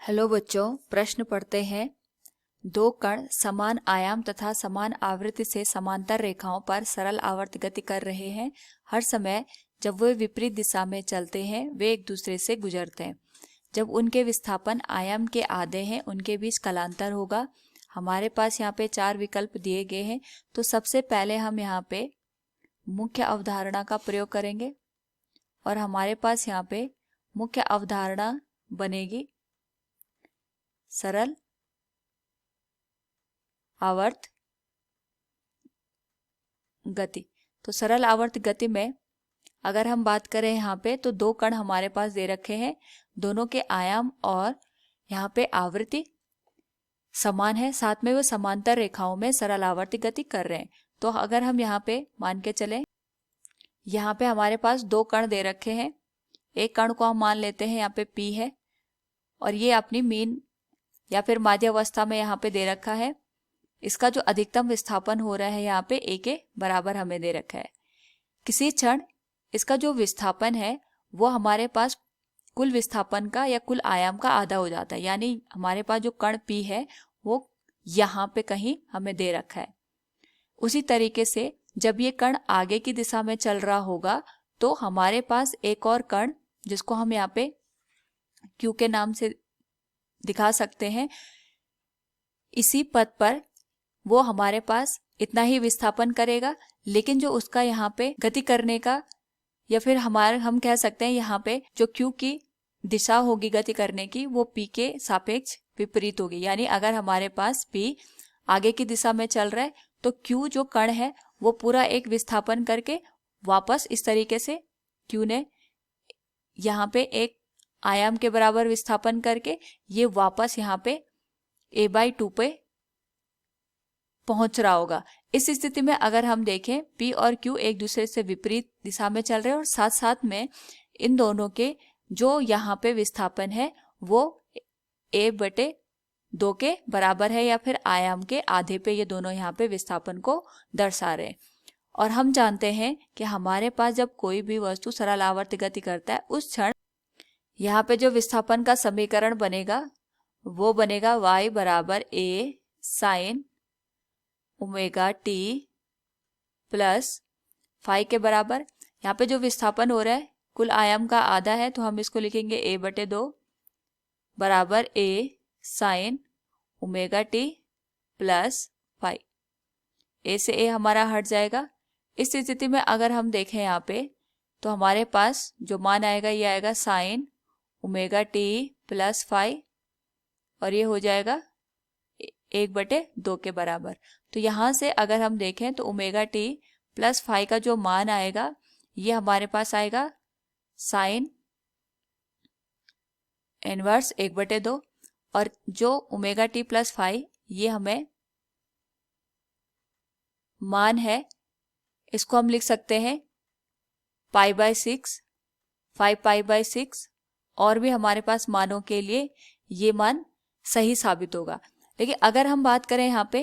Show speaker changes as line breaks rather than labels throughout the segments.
Hello बच्चों, प्रश्न पढ़ते हैं। दो कण समान आयाम तथा समान आवृत्ति से समांतर रेखाओं पर सरल आवर्त गति कर रहे हैं। हर समय जब वे विपरीत दिशा में चलते हैं वे एक दूसरे से गुजरते हैं। जब उनके विस्थापन आयाम के आधे हैं उनके बीच कलांतर होगा। हमारे पास यहाँ पे 4 विकल्प दिए गए हैं। तो सबसे पहले हम यहाँ पे मुख्य अवधारणा का प्रयोग करेंगे और हमारे पास यहाँ पे मुख्य अवधारणा बनेगी सरल आवर्त गति। तो सरल आवर्त गति में अगर हम बात करें यहाँ पे तो दो कण हमारे पास दे रखे हैं, दोनों के आयाम और यहाँ पे आवृत्ति समान है, साथ में वो समांतर रेखाओं में सरल आवर्ती गति कर रहे हैं। तो अगर हम यहाँ पे मान के चलें, यहाँ पे हमारे पास दो कण दे रखे हैं। एक कण को हम मान लेते हैं यहाँ पे P है और ये अपनी मीन या फिर माध्यावस्था में यहाँ पे दे रखा है। इसका जो अधिकतम विस्थापन हो रहा है यहाँ पे A के बराबर हमें दे रखा है। किसी क्षण इसका जो विस्थापन है वो हमारे पास कुल विस्थापन का या कुल आयाम का आधा हो जाता है, यानी हमारे पास जो कण P है वो यहाँ पे कहीं हमें दे रखा है। उसी तरीके से जब ये कण आगे की दिशा में चल रहा होगा तो हमारे पास एक और कण जिसको हम यहाँ पे Q के नाम से दिखा सकते हैं, इसी पथ पर वो हमारे पास इतना ही विस्थापन करेगा, लेकिन जो उसका यहाँ पे गति करने का या फिर हम कह सकते हैं यहाँ पे जो Q की दिशा होगी गति करने की वो P के सापेक्ष विपरीत होगी। यानी अगर हमारे पास P आगे की दिशा में चल रहा है तो Q जो कण है वो पूरा एक विस्थापन करके वापस इस तरीके से Q ने यहाँ पे एक आयाम के बराबर विस्थापन करके ये वापस यहाँ पे a/2 पे पहुंच रहा होगा। इस स्थिति में अगर हम देखें P और Q एक दूसरे से विपरीत दिशा में चल रहे हैं और साथ साथ में इन दोनों के जो यहाँ पे विस्थापन है वो a/2 के बराबर है या फिर आयाम के आधे पे ये दोनों यहाँ पे विस्थापन को दर्शा रहे हैं। और हम जानते हैं कि हमारे पास जब कोई भी वस्तु सरल आवर्त गति करता है उस क्षण यहाँ पे जो विस्थापन का समीकरण बनेगा वो बनेगा y बराबर a sine omega t plus phi के बराबर। यहाँ पे जो विस्थापन हो रहा है कुल आयाम का आधा है तो हम इसको लिखेंगे a/2 बराबर a sine omega t plus phi. a से a हमारा हट जाएगा। इस स्थिति में अगर हम देखें यहाँ पे तो हमारे पास जो मान आएगा ये आएगा sine omega t plus phi और ये हो जाएगा 1/2 के बराबर। तो यहाँ से अगर हम देखें तो ओमेगा टी प्लस फाई का जो मान आएगा ये हमारे पास आएगा साइन इनवर्स 1/2 और जो ओमेगा टी प्लस फाई ये हमें मान है, इसको हम लिख सकते हैं π/6 5 π/6 और भी हमारे पास मानों के लिए ये मान सही साबित होगा। लेकिन अगर हम बात करें यहाँ पे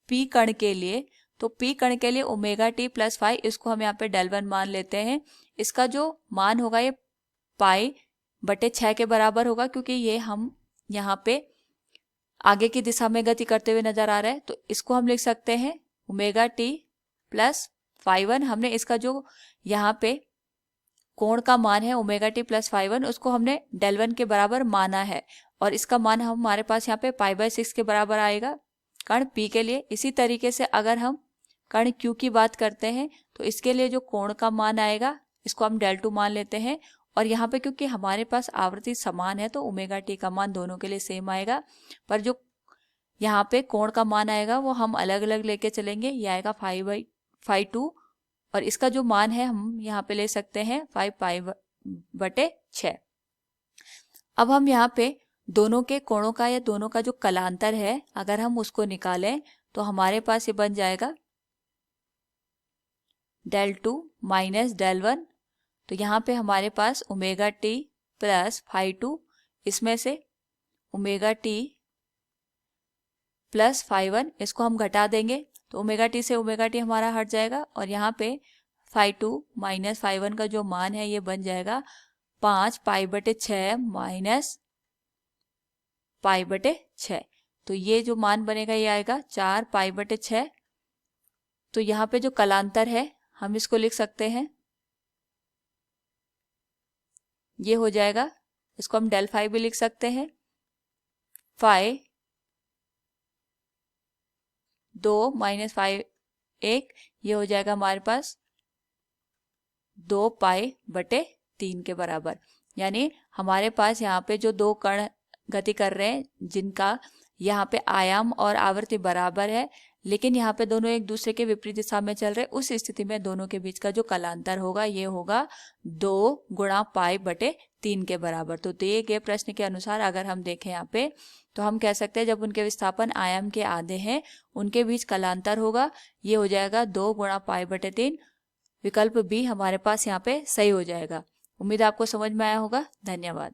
P कण के लिए तो P कण के लिए ओमेगा टी प्लस फाई इसको हम यहाँ पे del1 मान लेते हैं। इसका जो मान होगा ये π/6 के बराबर होगा क्योंकि ये हम यहाँ पे आगे की दिशा में गति करते हुए नजर आ रहा है। तो इसको हम लिख सकते हैं ओमेगा टी प्लस φ1। हमने इसका जो यहाँ पे कोण का मान है ओमेगा टी प्लस φ1 उसको हमने del1 के बराबर माना है और इसका मान हमारे पास यहाँ पे π/6 के बराबर आएगा कण P के लिए। इसी तरीके से अगर हम कण Q की बात करते हैं तो इसके लिए जो कोण का मान आएगा इसको हम del2 मान लेते हैं और यहाँ पे क्योंकि हमारे पास आवृत्ति समान है तो ओमेगा टी का मान दोनों के लिए सेम आएगा, पर जो यहाँ पे कोण का मान आएगा वो हम अलग अलग लेके चलेंगे। ये आएगा φ2 और इसका जो मान है हम यहाँ पे ले सकते हैं 5 π/6। अब हम यहाँ पे दोनों के कोणों का या दोनों का जो कलांतर है अगर हम उसको निकालें तो हमारे पास ये बन जाएगा del2 माइनस del1। तो यहाँ पे हमारे पास ओमेगा टी प्लस φ2 इसमें से ओमेगा टी प्लस φ1 इसको हम घटा देंगे तो ओमेगा टी से ओमेगा टी हमारा हट जाएगा और यहाँ पे φ2 माइनस φ1 का जो मान है ये बन जाएगा 5 π/6 माइनस पाई बटे 6। तो ये जो मान बनेगा ये आएगा 4 पाई बटे 6। तो यहाँ पे जो कलांतर है हम इसको लिख सकते हैं, ये हो जाएगा, इसको हम डेल फाई भी लिख सकते हैं, फाई 2 माइनस फाई 1, ये हो जाएगा हमारे पास 2 पाई बटे 3 के बराबर। यानी हमारे पास यहाँ पे जो दो कण गति कर रहे हैं जिनका यहाँ पे आयाम और आवृत्ति बराबर है, लेकिन यहाँ पे दोनों एक दूसरे के विपरीत दिशा में चल रहे, उस स्थिति में दोनों के बीच का जो कलांतर होगा ये होगा 2 गुणा पाई बटे 3 के बराबर। तो दिए गए प्रश्न के अनुसार अगर हम देखें यहाँ पे तो हम कह सकते हैं जब उनके विस्थापन आयाम के आधे हैं उनके बीच कलांतर होगा, ये हो जाएगा 2 गुणा पाई बटे 3। विकल्प बी हमारे पास यहाँ पे सही हो जाएगा। उम्मीद आपको समझ में आया होगा। धन्यवाद।